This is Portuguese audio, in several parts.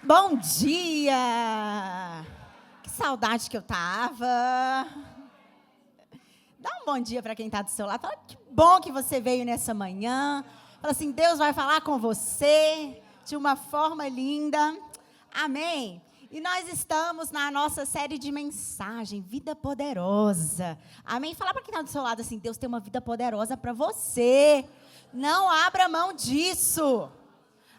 Bom dia! Que saudade que eu tava. Dá um bom dia para quem está do seu lado. Fala, que bom que você veio nessa manhã. Fala assim, Deus vai falar com você de uma forma linda. Amém. E nós estamos na nossa série de mensagem, Vida Poderosa. Amém? Fala para quem está do seu lado assim, Deus tem uma vida poderosa para você. Não abra mão disso.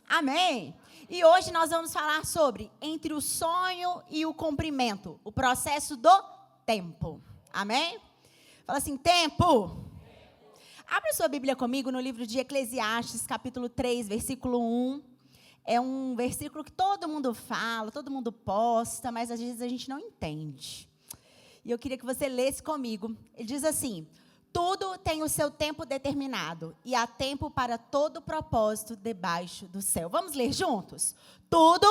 Amém. E hoje nós vamos falar sobre entre o sonho e o cumprimento, o processo do tempo. Amém? Fala assim, tempo. Abre sua Bíblia comigo no livro de Eclesiastes, capítulo 3, versículo 1. É um versículo que todo mundo fala, todo mundo posta, mas às vezes a gente não entende. E eu queria que você lesse comigo. Ele diz assim: tudo tem o seu tempo determinado, e há tempo para todo propósito debaixo do céu. Vamos ler juntos? Tudo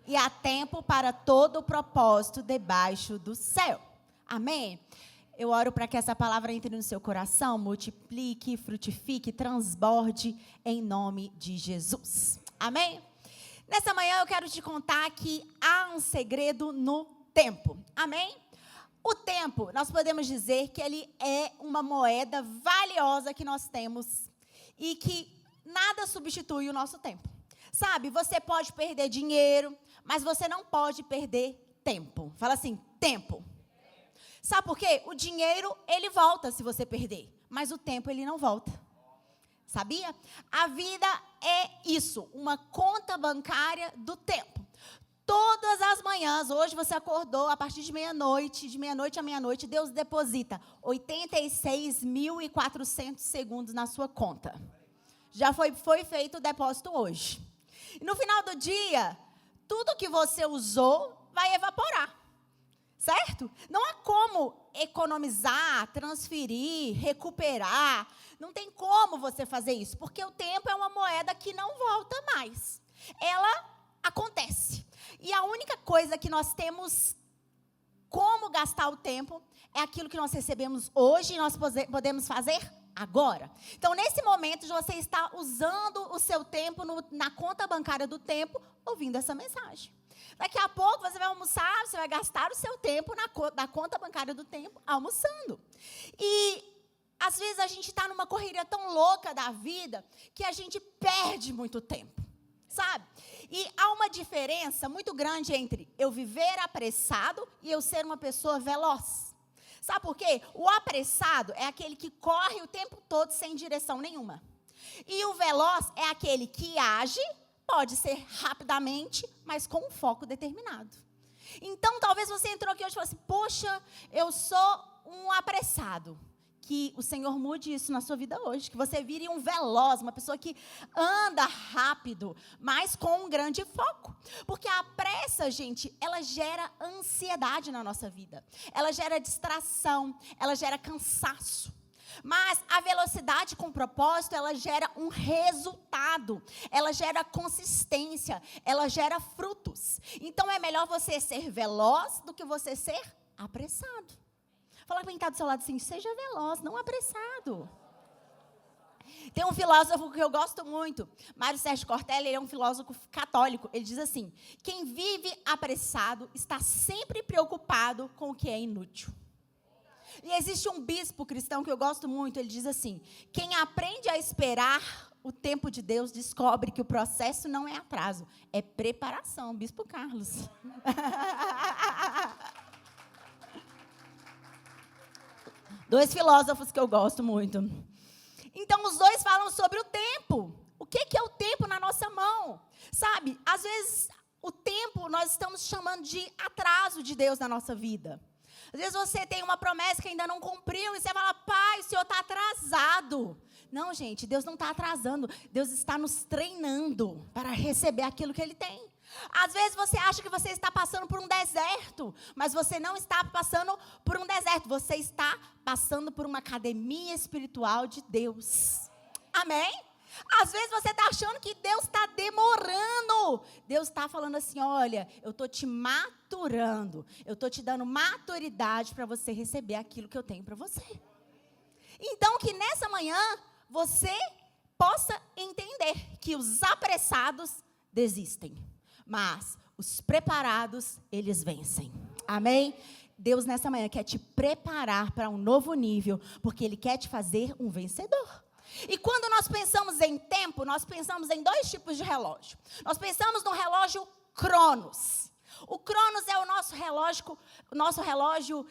e há tempo para todo propósito debaixo do céu. Amém? Eu oro para que essa palavra entre no seu coração, multiplique, frutifique, transborde em nome de Jesus. Amém? Nessa manhã eu quero te contar que há um segredo no tempo. Amém? O tempo, nós podemos dizer que ele é uma moeda valiosa que nós temos e que nada substitui o nosso tempo. Sabe, você pode perder dinheiro, mas você não pode perder tempo. Fala assim, tempo. Sabe por quê? O dinheiro, ele volta se você perder, mas o tempo, ele não volta. Sabia? A vida é isso, uma conta bancária do tempo. Todas as manhãs, hoje você acordou, a partir de meia-noite a meia-noite, Deus deposita 86.400 segundos na sua conta. Já foi feito o depósito hoje. E no final do dia, tudo que você usou vai evaporar. Certo? Não há como economizar, transferir, recuperar. Não tem como você fazer isso, porque o tempo é uma moeda que não volta mais. Ela acontece. E a única coisa que nós temos como gastar o tempo é aquilo que nós recebemos hoje e nós podemos fazer agora. Então, nesse momento, você está usando o seu tempo na conta bancária do tempo, ouvindo essa mensagem. Daqui a pouco você vai almoçar, você vai gastar o seu tempo na conta bancária do tempo, almoçando. E, às vezes, a gente está numa correria tão louca da vida que a gente perde muito tempo. Sabe? E há uma diferença muito grande entre eu viver apressado e eu ser uma pessoa veloz. Sabe por quê? O apressado é aquele que corre o tempo todo sem direção nenhuma. E o veloz é aquele que age, pode ser rapidamente, mas com um foco determinado. Então, talvez você entrou aqui hoje e falou assim, poxa, eu sou um apressado. Que o Senhor mude isso na sua vida hoje, que você vire um veloz, uma pessoa que anda rápido, mas com um grande foco. Porque a pressa, gente, ela gera ansiedade na nossa vida. Ela gera distração, ela gera cansaço. Mas a velocidade com propósito, ela gera um resultado, ela gera consistência, ela gera frutos. Então, é melhor você ser veloz do que você ser apressado. Fala para quem está do seu lado assim, seja veloz, não apressado. Tem um filósofo que eu gosto muito, Mário Sérgio Cortella, ele é um filósofo católico. Ele diz assim, quem vive apressado está sempre preocupado com o que é inútil. E existe um bispo cristão que eu gosto muito, ele diz assim, quem aprende a esperar o tempo de Deus descobre que o processo não é atraso, é preparação. Bispo Carlos. Dois filósofos que eu gosto muito. Então, os dois falam sobre o tempo. O que é o tempo na nossa mão? Sabe, às vezes, o tempo nós estamos chamando de atraso de Deus na nossa vida. Às vezes você tem uma promessa que ainda não cumpriu e você fala, pai, o senhor está atrasado. Não, gente, Deus não está atrasando. Deus está nos treinando para receber aquilo que Ele tem. Às vezes você acha que você está passando por um deserto, mas você não está passando por um deserto. Você está passando por uma academia espiritual de Deus. Amém? Às vezes você está achando que Deus está demorando. Deus está falando assim, olha, eu estou te maturando. Eu estou te dando maturidade para você receber aquilo que eu tenho para você. Então, que nessa manhã você possa entender que os apressados desistem, mas os preparados, eles vencem. Amém? Deus nessa manhã quer te preparar para um novo nível, porque Ele quer te fazer um vencedor. E quando nós pensamos em tempo, nós pensamos em 2 tipos de relógio. Nós pensamos no relógio Cronos. O Cronos é o nosso relógio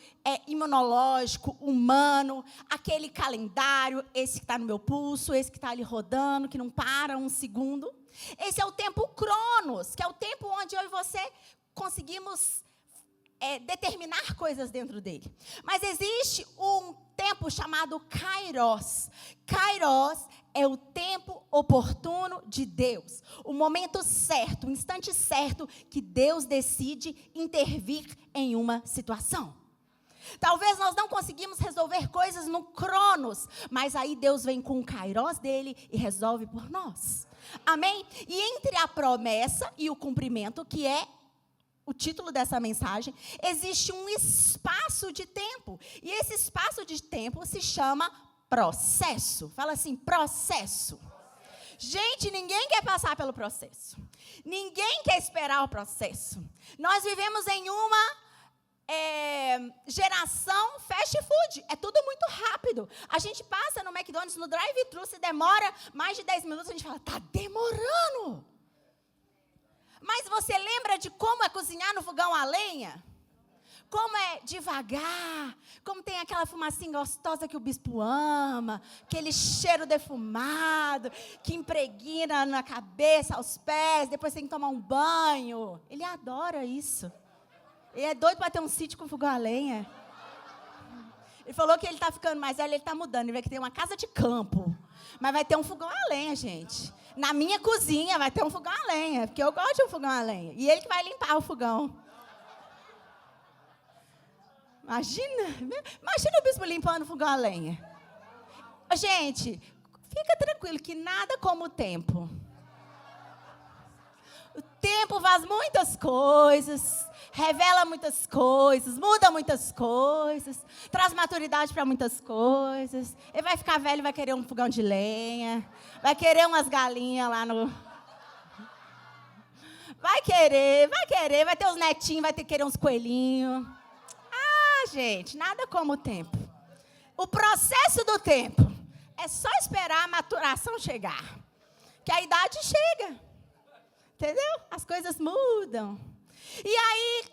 imunológico, humano, aquele calendário, esse que está no meu pulso, esse que está ali rodando, que não para um segundo. Esse é o tempo Cronos, que é o tempo onde eu e você conseguimos determinar coisas dentro dele. Mas existe um tempo chamado Kairos. Kairos é o tempo oportuno de Deus. O momento certo, o instante certo que Deus decide intervir em uma situação. Talvez nós não conseguimos resolver coisas no Cronos, mas aí Deus vem com o Kairos dele e resolve por nós. Amém? E entre a promessa e o cumprimento, que é o título dessa mensagem, existe um espaço de tempo. E esse espaço de tempo se chama processo. Fala assim, processo. Gente, ninguém quer passar pelo processo. Ninguém quer esperar o processo. Nós vivemos em uma geração fast food. É tudo muito rápido. A gente passa no McDonald's, no drive-thru, se demora mais de 10 minutos, a gente fala, está demorando. Mas você lembra de como é cozinhar no fogão a lenha? Como é devagar, como tem aquela fumacinha gostosa que o bispo ama, aquele cheiro defumado, que impregna na cabeça, aos pés, depois tem que tomar um banho. Ele adora isso. Ele é doido para ter um sítio com fogão a lenha. Ele falou que ele está ficando mais velho, ele está mudando, ele vai ter uma casa de campo. Mas vai ter um fogão a lenha, gente. Na minha cozinha vai ter um fogão a lenha, porque eu gosto de um fogão a lenha. E ele que vai limpar o fogão. Imagina o bispo limpando o fogão a lenha. Gente, fica tranquilo que nada como o tempo. O tempo faz muitas coisas, revela muitas coisas, muda muitas coisas, traz maturidade para muitas coisas. Ele vai ficar velho, vai querer um fogão de lenha, vai querer umas galinhas lá no... Vai querer, vai ter os netinhos, vai ter que querer uns coelhinhos. Ah, gente, nada como o tempo. O processo do tempo é só esperar a maturação chegar, que a idade chega. Entendeu? As coisas mudam. E aí,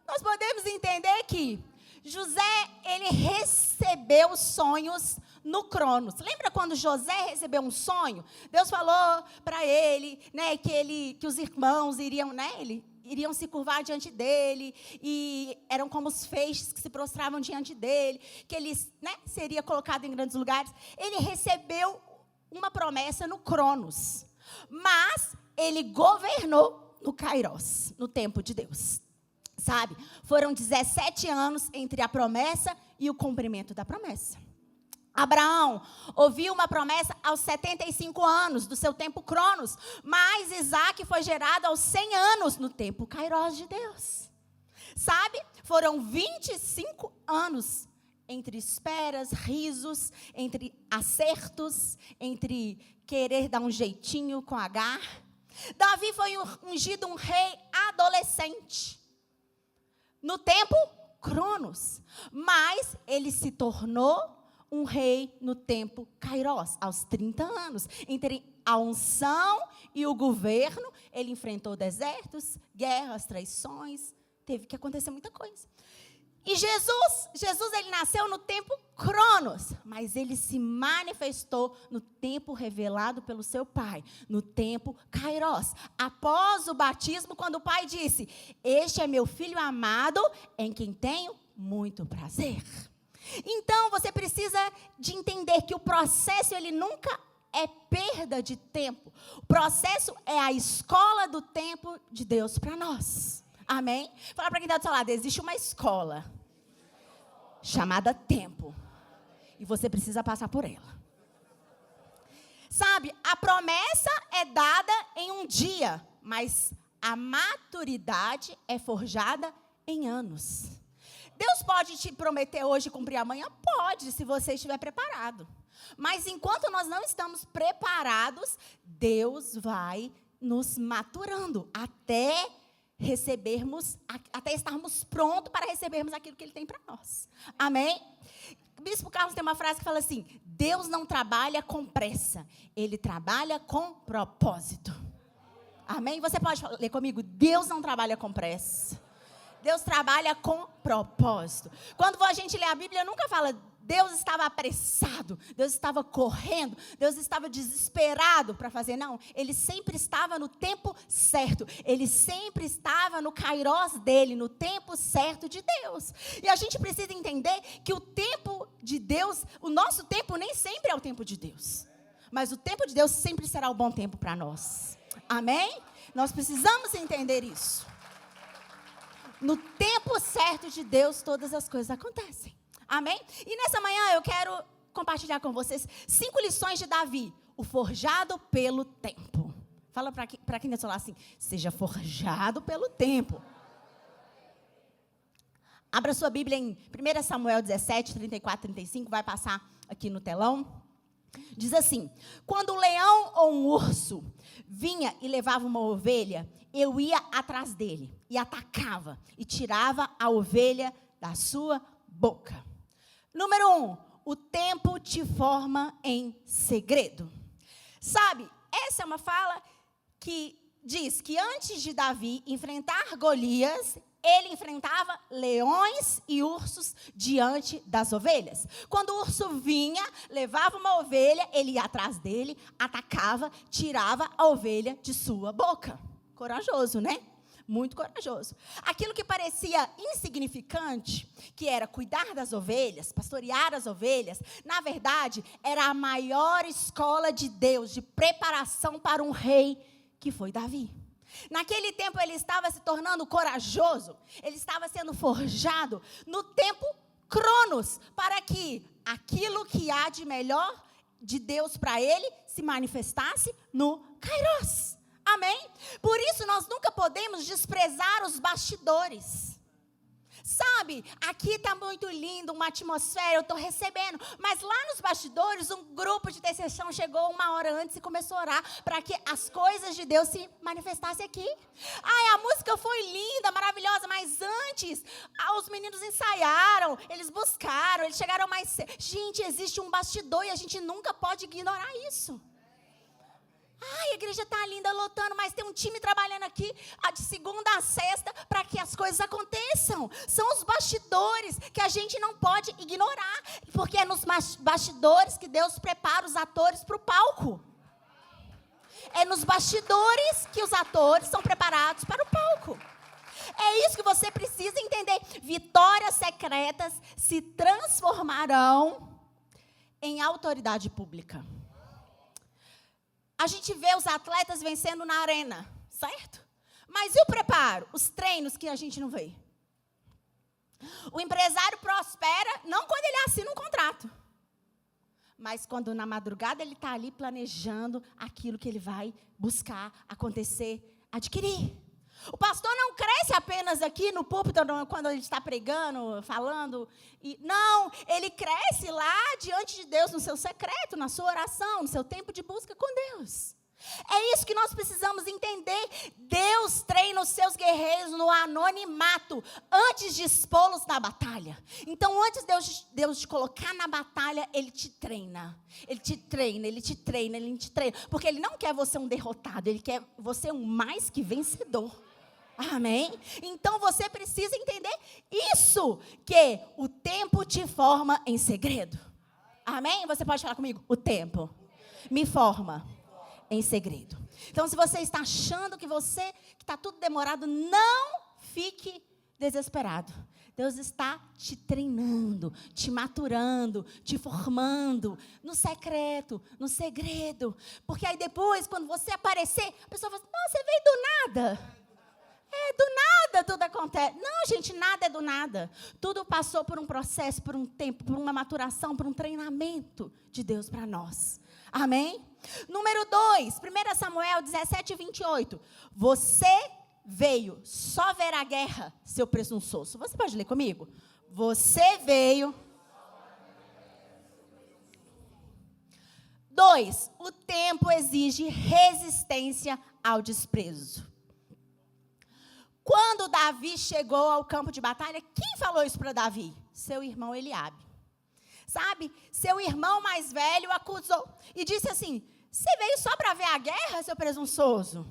nós podemos entender que José, ele recebeu sonhos no Cronos. Lembra quando José recebeu um sonho? Deus falou para ele, né, que os irmãos iriam se curvar diante dele, e eram como os feixes que se prostravam diante dele, que ele, seria colocado em grandes lugares. Ele recebeu uma promessa no Cronos, mas ele governou no Kairos, no tempo de Deus. Sabe? Foram 17 anos entre a promessa e o cumprimento da promessa. Abraão ouviu uma promessa aos 75 anos do seu tempo Cronos, mas Isaac foi gerado aos 100 anos no tempo Kairos de Deus. Sabe? Foram 25 anos entre esperas, risos, entre acertos, entre querer dar um jeitinho com Agar. Davi foi ungido um rei adolescente no tempo Cronos, mas ele se tornou um rei no tempo Kairos, aos 30 anos. Entre a unção e o governo, ele enfrentou desertos, guerras, traições, teve que acontecer muita coisa. E Jesus ele nasceu no tempo Cronos, mas ele se manifestou no tempo revelado pelo seu pai, no tempo Kairos. Após o batismo, quando o pai disse, este é meu filho amado, em quem tenho muito prazer. Então, você precisa de entender que o processo, ele nunca é perda de tempo. O processo é a escola do tempo de Deus para nós. Amém? Fala para quem está do seu lado, existe uma escola chamada tempo. E você precisa passar por ela. Sabe, a promessa é dada em um dia, mas a maturidade é forjada em anos. Deus pode te prometer hoje cumprir amanhã? Pode, se você estiver preparado. Mas enquanto nós não estamos preparados, Deus vai nos maturando até estarmos prontos para recebermos aquilo que Ele tem para nós. Amém? O Bispo Carlos tem uma frase que fala assim: Deus não trabalha com pressa, Ele trabalha com propósito. Amém? Você pode ler comigo? Deus não trabalha com pressa, Deus trabalha com propósito. Quando a gente lê a Bíblia, nunca fala Deus estava apressado, Deus estava correndo, Deus estava desesperado para fazer. Não, Ele sempre estava no tempo certo. Ele sempre estava no kairos dele, no tempo certo de Deus. E a gente precisa entender que o tempo de Deus, o nosso tempo nem sempre é o tempo de Deus. Mas o tempo de Deus sempre será o bom tempo para nós. Amém? Nós precisamos entender isso. No tempo certo de Deus, todas as coisas acontecem. Amém? E nessa manhã eu quero compartilhar com vocês 5 lições de Davi, o forjado pelo tempo. Fala para quem está lá assim: seja forjado pelo tempo. Abra sua Bíblia em 1 Samuel 17, 34, 35, vai passar aqui no telão. Diz assim: quando um leão ou um urso vinha e levava uma ovelha, eu ia atrás dele e atacava e tirava a ovelha da sua boca. Número 1, o tempo te forma em segredo. Sabe, essa é uma fala que diz que antes de Davi enfrentar Golias, ele enfrentava leões e ursos diante das ovelhas. Quando o urso vinha, levava uma ovelha, ele ia atrás dele, atacava, tirava a ovelha de sua boca. Corajoso, né? Muito corajoso. Aquilo que parecia insignificante, que era cuidar das ovelhas, pastorear as ovelhas, na verdade, era a maior escola de Deus, de preparação para um rei, que foi Davi. Naquele tempo ele estava se tornando corajoso, ele estava sendo forjado no tempo Cronos, para que aquilo que há de melhor de Deus para ele se manifestasse no Kairos. Amém? Por isso nós nunca podemos desprezar os bastidores. Sabe, aqui está muito lindo, uma atmosfera, eu estou recebendo. Mas lá nos bastidores, um grupo de intercessão chegou 1 hora antes e começou a orar para que as coisas de Deus se manifestassem aqui. Ai, a música foi linda, maravilhosa, mas antes, os meninos ensaiaram, eles buscaram, eles chegaram mais cedo. Gente, existe um bastidor e a gente nunca pode ignorar isso. Ai, a igreja está linda, lotando, mas tem um time trabalhando aqui de segunda a sexta para que as coisas aconteçam. São os bastidores que a gente não pode ignorar, porque é nos bastidores que Deus prepara os atores para o palco. É nos bastidores que os atores são preparados para o palco. É isso que você precisa entender. Vitórias secretas se transformarão em autoridade pública. A gente vê os atletas vencendo na arena, certo? Mas e o preparo? Os treinos que a gente não vê. O empresário prospera não quando ele assina um contrato, mas quando na madrugada ele está ali planejando aquilo que ele vai buscar, acontecer, adquirir. O pastor não cresce apenas aqui no púlpito quando ele está pregando, falando. Não, ele cresce lá diante de Deus, no seu secreto, na sua oração, no seu tempo de busca com Deus. É isso que nós precisamos entender. Deus treina os seus guerreiros no anonimato, antes de expô-los na batalha. Então, antes de Deus te colocar na batalha, Ele te treina. Ele te treina, Ele te treina, Ele te treina. Porque Ele não quer você um derrotado, Ele quer você um mais que vencedor. Amém? Então você precisa entender isso, que o tempo te forma em segredo. Amém? Você pode falar comigo? O tempo me forma em segredo. Então, se você está achando que está tudo demorado, não fique desesperado. Deus está te treinando, te maturando, te formando no secreto, no segredo. Porque aí depois, quando você aparecer, a pessoa fala assim: não, você veio do nada. Do nada tudo acontece. Não, gente, nada é do nada. Tudo passou por um processo, por um tempo, por uma maturação, por um treinamento de Deus para nós. Amém? Número 2, 1 Samuel 17, 28. Você veio só ver a guerra, seu presunçoso. Você pode ler comigo? Você veio. 2, o tempo exige resistência ao desprezo. Quando Davi chegou ao campo de batalha, quem falou isso para Davi? Seu irmão Eliabe. Sabe? Seu irmão mais velho acusou e disse assim: você veio só para ver a guerra, seu presunçoso?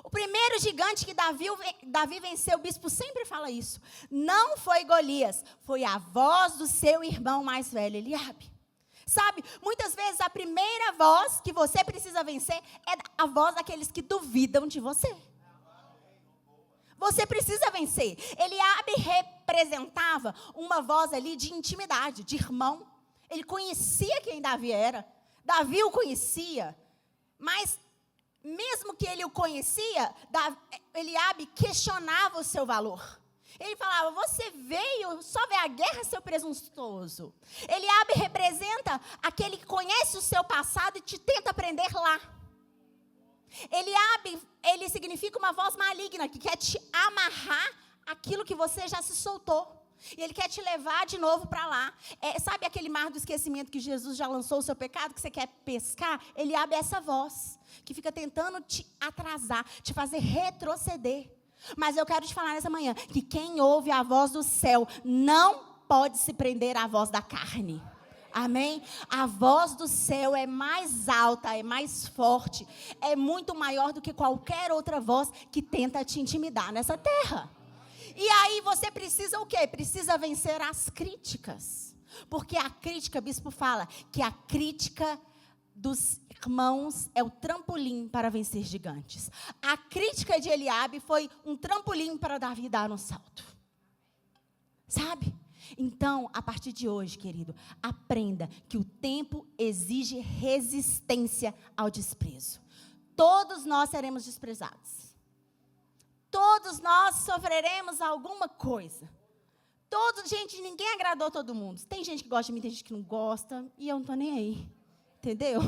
O primeiro gigante que Davi venceu, o bispo sempre fala isso, não foi Golias, foi a voz do seu irmão mais velho, Eliabe. Sabe, muitas vezes a primeira voz que você precisa vencer é a voz daqueles que duvidam de você. Você precisa vencer. Eliabe representava uma voz ali de intimidade, de irmão. Ele conhecia quem Davi era. Davi o conhecia. Mas, mesmo que ele o conhecia, Eliabe questionava o seu valor. Ele falava: você veio só ver a guerra, seu presunçoso. Eliabe representa aquele que conhece o seu passado e te tenta prender lá. Eliabe, ele significa uma voz maligna, que quer te amarrar aquilo que você já se soltou. E ele quer te levar de novo para lá. Sabe aquele mar do esquecimento que Jesus já lançou o seu pecado, que você quer pescar? Eliabe é essa voz, que fica tentando te atrasar, te fazer retroceder. Mas eu quero te falar nessa manhã, que quem ouve a voz do céu não pode se prender à voz da carne. Amém? A voz do céu é mais alta, é mais forte, é muito maior do que qualquer outra voz que tenta te intimidar nessa terra. E aí você precisa o quê? Precisa vencer as críticas. Porque a crítica, o bispo fala, que a crítica dos irmãos é o trampolim para vencer gigantes. A crítica de Eliabe foi um trampolim para Davi dar um salto. Sabe? Então, a partir de hoje, querido, aprenda que o tempo exige resistência ao desprezo. Todos nós seremos desprezados. Todos nós sofreremos alguma coisa. Gente, ninguém agradou todo mundo. Tem gente que gosta de mim, tem gente que não gosta, e eu não estou nem aí. Entendeu?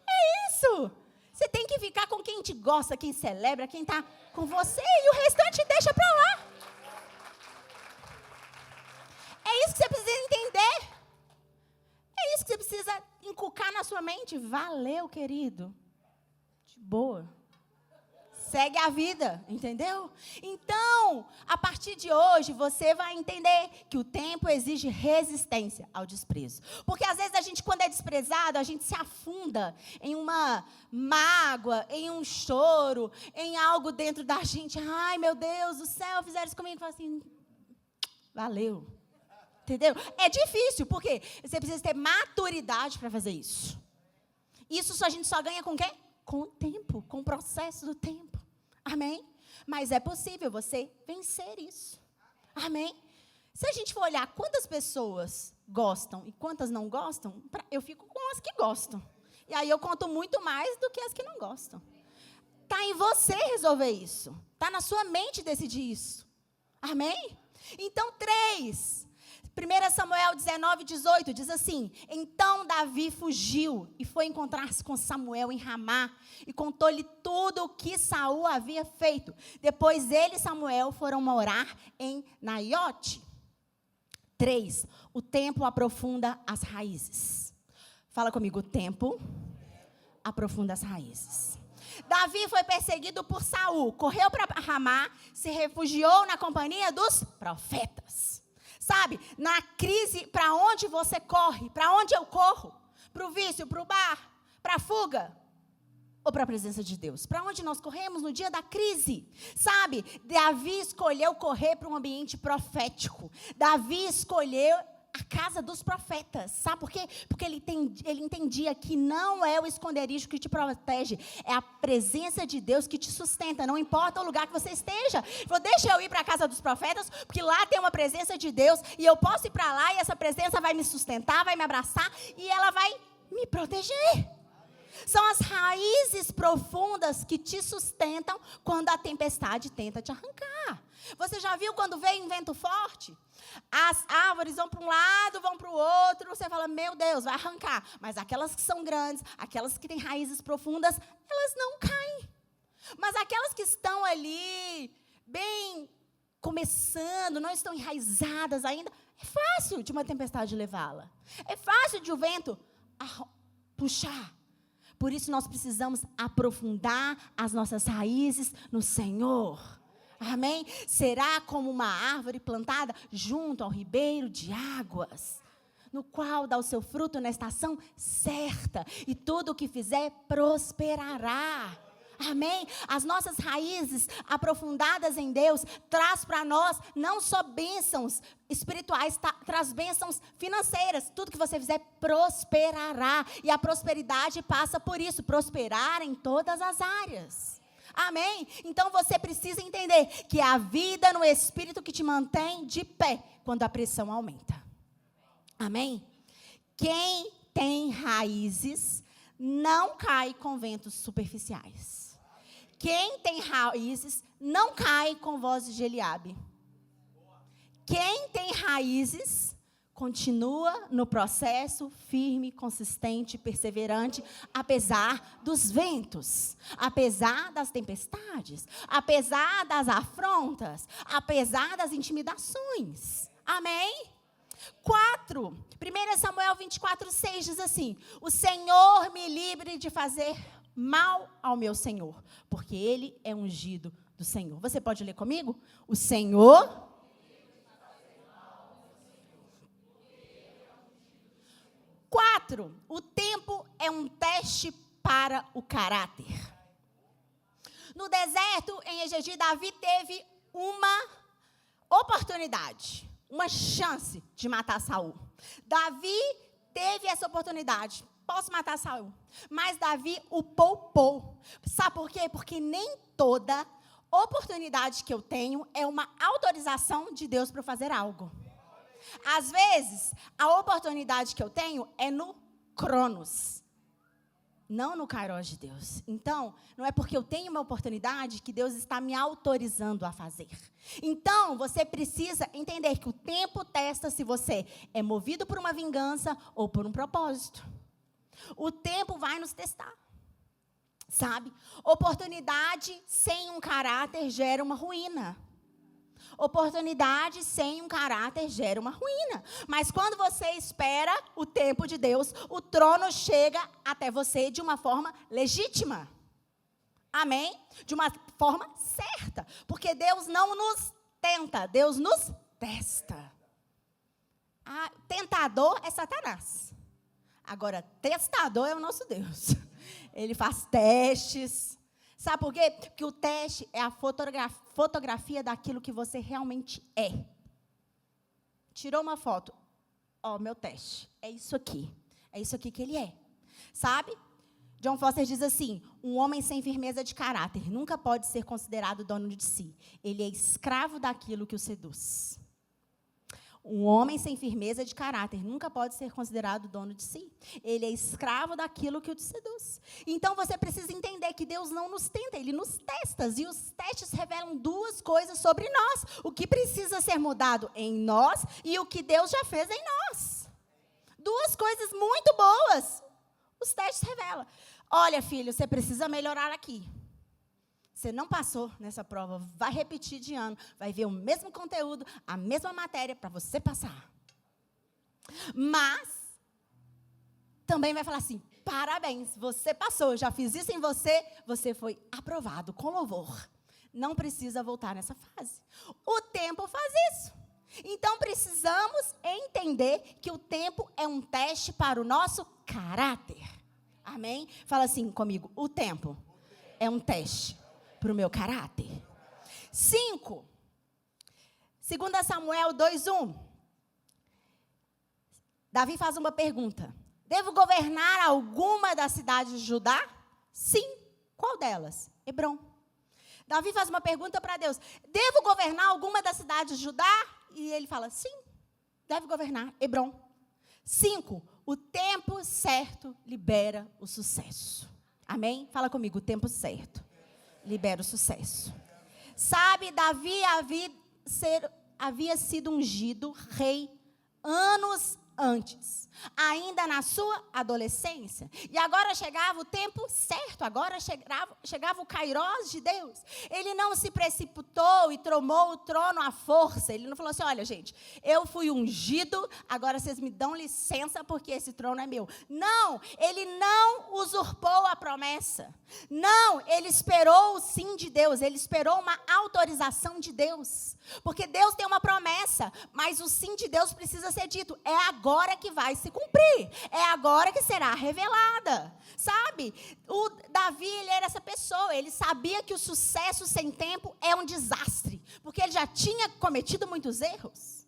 É isso. Você tem que ficar com quem te gosta, quem celebra, quem está com você, e o restante deixa para lá. É isso que você precisa entender. É isso que você precisa inculcar na sua mente. Valeu, querido. De boa. Segue a vida, entendeu? Então, a partir de hoje, você vai entender que o tempo exige resistência ao desprezo. Porque, às vezes, a gente, quando é desprezado, a gente se afunda em uma mágoa, em um choro, em algo dentro da gente. Ai, meu Deus do céu, fizeram isso comigo. Fala assim, valeu. Entendeu? É difícil, porque você precisa ter maturidade para fazer isso. Isso a gente só ganha com o quê? Com o tempo, com o processo do tempo. Amém? Mas é possível você vencer isso. Amém? Se a gente for olhar quantas pessoas gostam e quantas não gostam, eu fico com as que gostam. E aí eu conto muito mais do que as que não gostam. Está em você resolver isso. Está na sua mente decidir isso. Amém? Então, 3. 1 Samuel 19:18 diz assim: então Davi fugiu e foi encontrar-se com Samuel em Ramá e contou-lhe tudo o que Saul havia feito. Depois ele e Samuel foram morar em Naiote. 3. O tempo aprofunda as raízes. Fala comigo, o tempo aprofunda as raízes. Davi foi perseguido por Saul, correu para Ramá, se refugiou na companhia dos profetas. Sabe, na crise, para onde você corre? Para onde eu corro? Para o vício, para o bar, para a fuga? Ou para a presença de Deus? Para onde nós corremos no dia da crise? Sabe, Davi escolheu correr para um ambiente profético. Davi escolheu a casa dos profetas. Sabe por quê? Porque ele entendia que não é o esconderijo que te protege, é a presença de Deus que te sustenta. Não importa o lugar que você esteja. Ele falou, deixa eu ir para a casa dos profetas, porque lá tem uma presença de Deus, e eu posso ir para lá, e essa presença vai me sustentar, vai me abraçar, e ela vai me proteger. São as raízes profundas que te sustentam quando a tempestade tenta te arrancar. Você já viu quando vem um vento forte? As árvores vão para um lado, vão para o outro. Você fala, meu Deus, vai arrancar. Mas aquelas que são grandes, aquelas que têm raízes profundas, elas não caem. Mas aquelas que estão ali, bem começando, não estão enraizadas ainda, é fácil de uma tempestade levá-la. É fácil de o vento puxar. Por isso nós precisamos aprofundar as nossas raízes no Senhor. Amém? Será como uma árvore plantada junto ao ribeiro de águas, no qual dá o seu fruto na estação certa, e tudo o que fizer prosperará. Amém? As nossas raízes aprofundadas em Deus traz para nós não só bênçãos espirituais, traz bênçãos financeiras. Tudo que você fizer prosperará. E a prosperidade passa por isso, prosperar em todas as áreas. Amém? Então você precisa entender que é a vida no Espírito que te mantém de pé quando a pressão aumenta. Amém? Quem tem raízes não cai com ventos superficiais. Quem tem raízes não cai com vozes de Eliabe. Quem tem raízes continua no processo firme, consistente, perseverante, apesar dos ventos, apesar das tempestades, apesar das afrontas, apesar das intimidações. Amém? 4, 1 Samuel 24:6 diz assim: o Senhor me livre de fazer mal ao meu Senhor, porque Ele é ungido do Senhor. Você pode ler comigo? O Senhor... 4, o tempo é um teste para o caráter. No deserto, em Egedi, Davi teve uma oportunidade, uma chance de matar Saul. Davi teve essa oportunidade. Posso matar Saul. Mas Davi o poupou. Sabe por quê? Porque nem toda oportunidade que eu tenho é uma autorização de Deus para fazer algo. Às vezes, a oportunidade que eu tenho é no Cronos, não no Kairos de Deus. Então, não é porque eu tenho uma oportunidade que Deus está me autorizando a fazer. Então, você precisa entender que o tempo testa se você é movido por uma vingança ou por um propósito. O tempo vai nos testar, sabe? Oportunidade sem um caráter gera uma ruína. Oportunidade sem um caráter gera uma ruína. Mas quando você espera o tempo de Deus, o trono chega até você de uma forma legítima. Amém? De uma forma certa. Porque Deus não nos tenta, Deus nos testa. Tentador é Satanás. Agora, testador é o nosso Deus. Ele faz testes. Sabe por quê? Porque o teste é a fotografia daquilo que você realmente é. Tirou uma foto. Ó, meu teste. É isso aqui. É isso aqui que ele é. Sabe? John Foster diz assim: um homem sem firmeza de caráter nunca pode ser considerado dono de si. Ele é escravo daquilo que o seduz. Um homem sem firmeza de caráter nunca pode ser considerado dono de si. Ele é escravo daquilo que o seduz. Então, você precisa entender que Deus não nos tenta, Ele nos testa. E os testes revelam duas coisas sobre nós. O que precisa ser mudado em nós e o que Deus já fez em nós. Duas coisas muito boas. Os testes revelam. Olha, filho, você precisa melhorar aqui. Você não passou nessa prova, vai repetir de ano, vai ver o mesmo conteúdo, a mesma matéria para você passar. Mas, também vai falar assim: parabéns, você passou, já fiz isso em você, você foi aprovado com louvor. Não precisa voltar nessa fase. O tempo faz isso. Então, precisamos entender que o tempo é um teste para o nosso caráter. Amém? Fala assim comigo: o tempo é um teste para o meu caráter. 5. 2 Samuel 2:1. Davi faz uma pergunta: devo governar alguma das cidades de Judá? Sim. Qual delas? Hebrom. Davi faz uma pergunta para Deus: devo governar alguma das cidades de Judá? E ele fala: sim, deve governar Hebrom. 5. O tempo certo libera o sucesso. Amém? Fala comigo: o tempo certo libera o sucesso. Sabe, Davi havia sido ungido rei anos antes, ainda na sua adolescência. E agora chegava o tempo certo, agora chegava o kairós de Deus. Ele não se precipitou e tomou o trono à força. Ele não falou assim, olha gente, eu fui ungido, agora vocês me dão licença porque esse trono é meu. Não, ele não usurpou a promessa. Não, ele esperou o sim de Deus, ele esperou uma autorização de Deus. Porque Deus tem uma promessa, mas o sim de Deus precisa ser dito. É agora que vai se cumprir. É agora que será revelada. Sabe? O Davi, ele era essa pessoa. Ele sabia que o sucesso sem tempo é um desastre. Porque ele já tinha cometido muitos erros.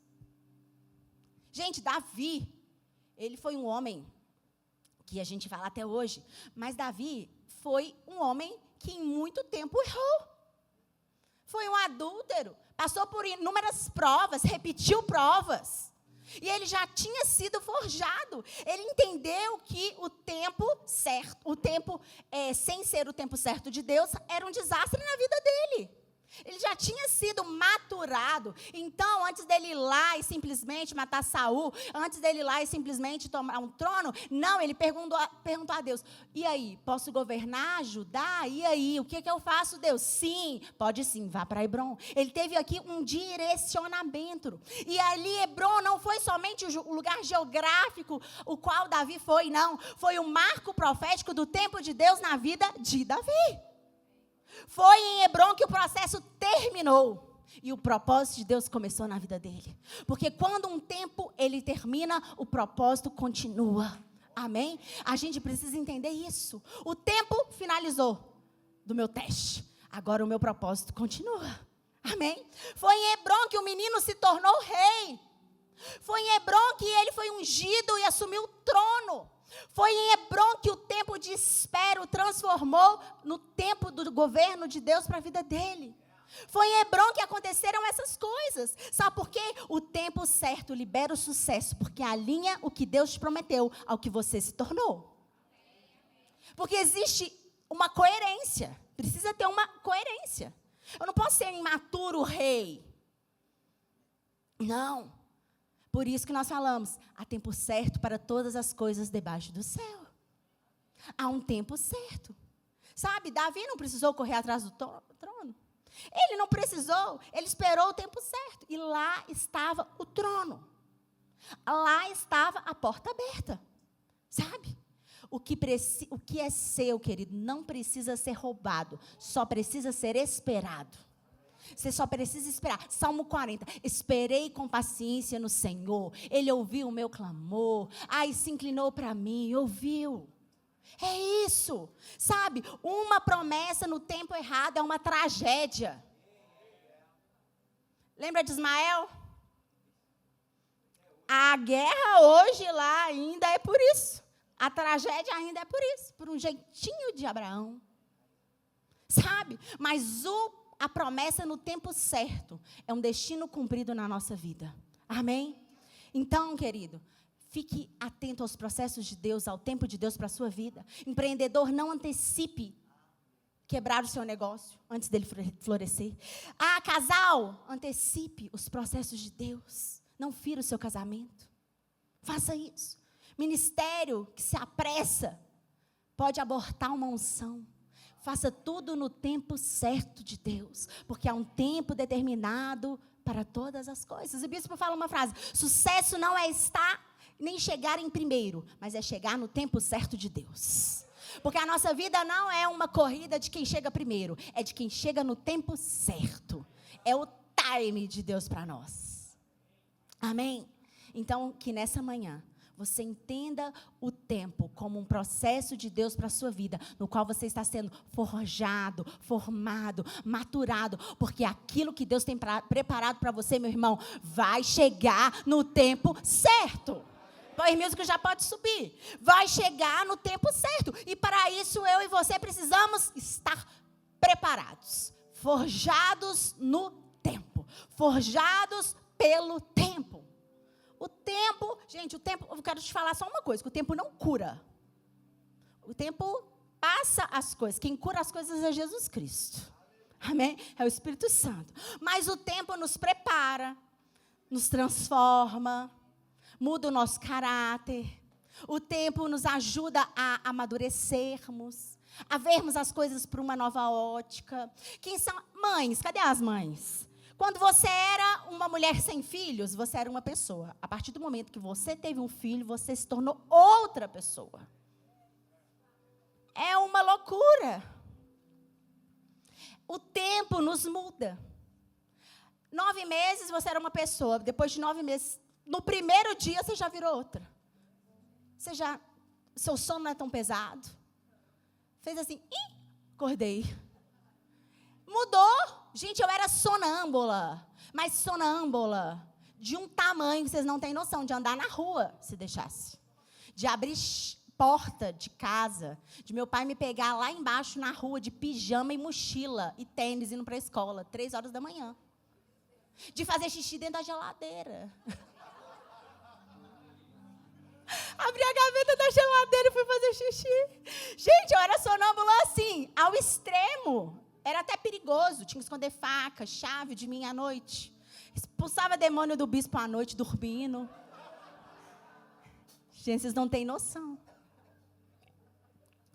Gente, Davi, ele foi um homem que a gente fala até hoje. Mas Davi foi um homem que em muito tempo errou. Foi um adúltero. Passou por inúmeras provas, repetiu provas. E ele já tinha sido forjado. Ele entendeu que o tempo certo, sem ser o tempo certo de Deus, era um desastre na vida dele. Ele já tinha sido maturado. Então, antes dele ir lá e simplesmente matar Saul, antes dele ir lá e simplesmente tomar um trono, não, ele perguntou a Deus, e aí, posso governar, ajudar? E aí, o que eu faço, Deus? Sim, pode sim, vá para Hebrom. Ele teve aqui um direcionamento. E ali, Hebrom não foi somente o lugar geográfico o qual Davi foi, não. Foi o marco profético do tempo de Deus na vida de Davi. Foi em Hebrom que o processo terminou. E o propósito de Deus começou na vida dele. Porque quando um tempo ele termina, o propósito continua. Amém? A gente precisa entender isso. O tempo finalizou do meu teste. Agora o meu propósito continua. Amém? Foi em Hebrom que o menino se tornou rei. Foi em Hebrom que ele foi ungido e assumiu o trono. Foi em Hebrom que o tempo de espera o transformou no tempo do governo de Deus para a vida dele. Foi em Hebrom que aconteceram essas coisas. Sabe por quê? O tempo certo libera o sucesso, porque alinha o que Deus te prometeu ao que você se tornou. Porque existe uma coerência. Precisa ter uma coerência. Eu não posso ser imaturo rei. Não. Por isso que nós falamos, há tempo certo para todas as coisas debaixo do céu. Há um tempo certo. Sabe, Davi não precisou correr atrás do trono. Ele não precisou, ele esperou o tempo certo. E lá estava o trono. Lá estava a porta aberta. Sabe? O que é seu, querido, não precisa ser roubado. Só precisa ser esperado. Você só precisa esperar. Salmo 40. Esperei com paciência no Senhor. Ele ouviu o meu clamor. Ai, se inclinou para mim. Ouviu. É isso. Sabe? Uma promessa no tempo errado é uma tragédia. Lembra de Ismael? A guerra hoje lá ainda é por isso. A tragédia ainda é por isso. Por um jeitinho de Abraão. Sabe? Mas a promessa no tempo certo é um destino cumprido na nossa vida. Amém? Então, querido, fique atento aos processos de Deus, ao tempo de Deus para a sua vida. Empreendedor, não antecipe quebrar o seu negócio antes dele florescer. Casal, antecipe os processos de Deus. Não fira o seu casamento. Faça isso. Ministério que se apressa pode abortar uma unção. Faça tudo no tempo certo de Deus, porque há um tempo determinado para todas as coisas. O bispo fala uma frase: sucesso não é estar nem chegar em primeiro, mas é chegar no tempo certo de Deus. Porque a nossa vida não é uma corrida de quem chega primeiro, é de quem chega no tempo certo. É o time de Deus para nós. Amém? Então, que nessa manhã você entenda o tempo como um processo de Deus para a sua vida, no qual você está sendo forjado, formado, maturado, porque aquilo que Deus tem preparado para você, meu irmão, vai chegar no tempo certo. Pois mesmo que já pode subir. Vai chegar no tempo certo. E para isso eu e você precisamos estar preparados, forjados no tempo, forjados pelo tempo. O tempo, gente, eu quero te falar só uma coisa, que o tempo não cura. O tempo passa as coisas. Quem cura as coisas é Jesus Cristo. Amém? É o Espírito Santo. Mas o tempo nos prepara, nos transforma, muda o nosso caráter. O tempo nos ajuda a amadurecermos, a vermos as coisas por uma nova ótica. Quem são mães? Cadê as mães? Quando você era uma mulher sem filhos, você era uma pessoa. A partir do momento que você teve um filho, você se tornou outra pessoa. É uma loucura. O tempo nos muda. 9 meses você era uma pessoa. Depois de 9 meses, no primeiro dia você já virou outra. Seu sono não é tão pesado. Fez assim, acordei. Mudou. Gente, eu era sonâmbula. Mas sonâmbula de um tamanho que vocês não têm noção, de andar na rua, se deixasse. De abrir porta de casa, de meu pai me pegar lá embaixo na rua de pijama e mochila e tênis indo para a escola, 3 horas da manhã. De fazer xixi dentro da geladeira. Abri a gaveta da geladeira e fui fazer xixi. Gente, eu era sonâmbula assim, ao extremo. Era até perigoso. Tinha que esconder faca, chave de mim à noite. Expulsava demônio do bispo à noite, dormindo. Gente, vocês não têm noção.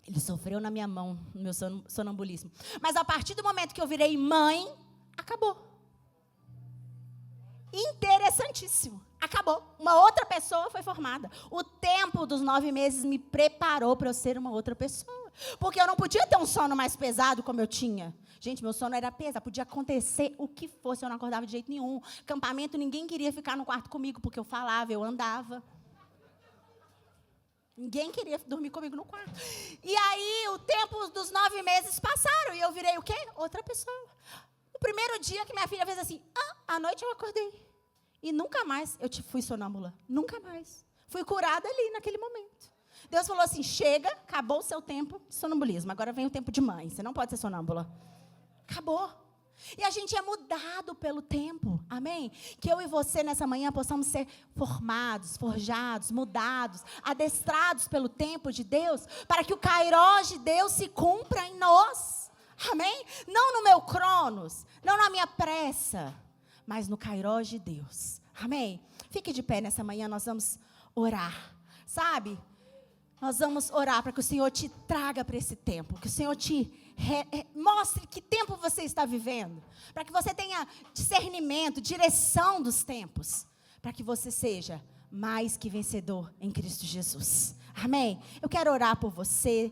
Ele sofreu na minha mão, no meu sonambulismo. Mas a partir do momento que eu virei mãe, acabou. Interessantíssimo. Acabou. Uma outra pessoa foi formada. O tempo dos 9 meses me preparou para eu ser uma outra pessoa. Porque eu não podia ter um sono mais pesado como eu tinha. Gente, meu sono era pesado. Podia acontecer o que fosse, eu não acordava de jeito nenhum. Acampamento, ninguém queria ficar no quarto comigo, porque eu falava, eu andava. Ninguém queria dormir comigo no quarto. E aí, o tempo dos 9 meses passaram. E eu virei o quê? Outra pessoa. O primeiro dia que minha filha fez assim, à noite eu acordei. E nunca mais eu fui sonâmbula. Nunca mais. Fui curada ali, naquele momento. Deus falou assim, chega, acabou o seu tempo de sonambulismo. Agora vem o tempo de mãe. Você não pode ser sonâmbula. Acabou. E a gente é mudado pelo tempo. Amém? Que eu e você, nessa manhã, possamos ser formados, forjados, mudados, adestrados pelo tempo de Deus, para que o kairós de Deus se cumpra em nós. Amém? Não no meu cronos, não na minha pressa, mas no kairós de Deus. Amém? Fique de pé nessa manhã, nós vamos orar. Sabe? Nós vamos orar para que o Senhor te traga para esse tempo, que o Senhor te mostre que tempo você está vivendo, para que você tenha discernimento, direção dos tempos, para que você seja mais que vencedor em Cristo Jesus. Amém? Eu quero orar por você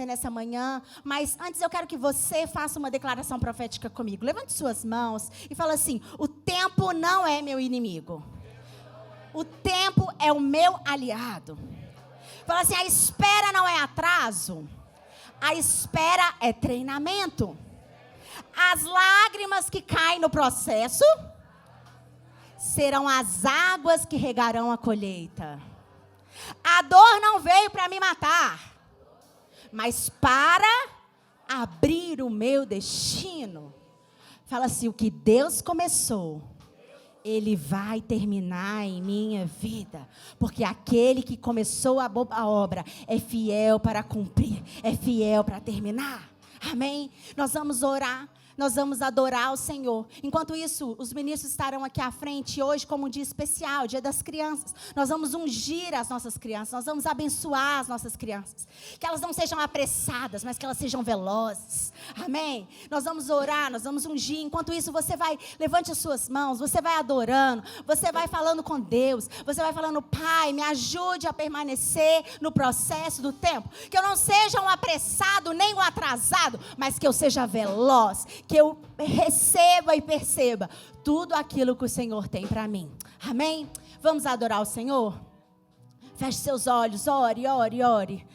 nessa manhã, mas antes eu quero que você faça uma declaração profética comigo. Levante suas mãos e fala assim, o tempo não é meu inimigo. O tempo é o meu aliado. Fala assim, a espera não é atraso. A espera é treinamento. As lágrimas que caem no processo serão as águas que regarão a colheita. A dor não veio para me matar, mas para abrir o meu destino. Fala assim, o que Deus começou, Ele vai terminar em minha vida. Porque aquele que começou a obra é fiel para cumprir, é fiel para terminar. Amém? Nós vamos orar. Nós vamos adorar o Senhor. Enquanto isso, os ministros estarão aqui à frente hoje como um dia especial, dia das crianças. Nós vamos ungir as nossas crianças, nós vamos abençoar as nossas crianças. Que elas não sejam apressadas, mas que elas sejam velozes. Amém? Nós vamos orar, nós vamos ungir. Enquanto isso, você vai, levante as suas mãos, você vai adorando, você vai falando com Deus, você vai falando, Pai, me ajude a permanecer no processo do tempo. Que eu não seja um apressado, nem um atrasado, mas que eu seja veloz, que eu receba e perceba tudo aquilo que o Senhor tem para mim. Amém? Vamos adorar o Senhor? Feche seus olhos, ore, ore, ore.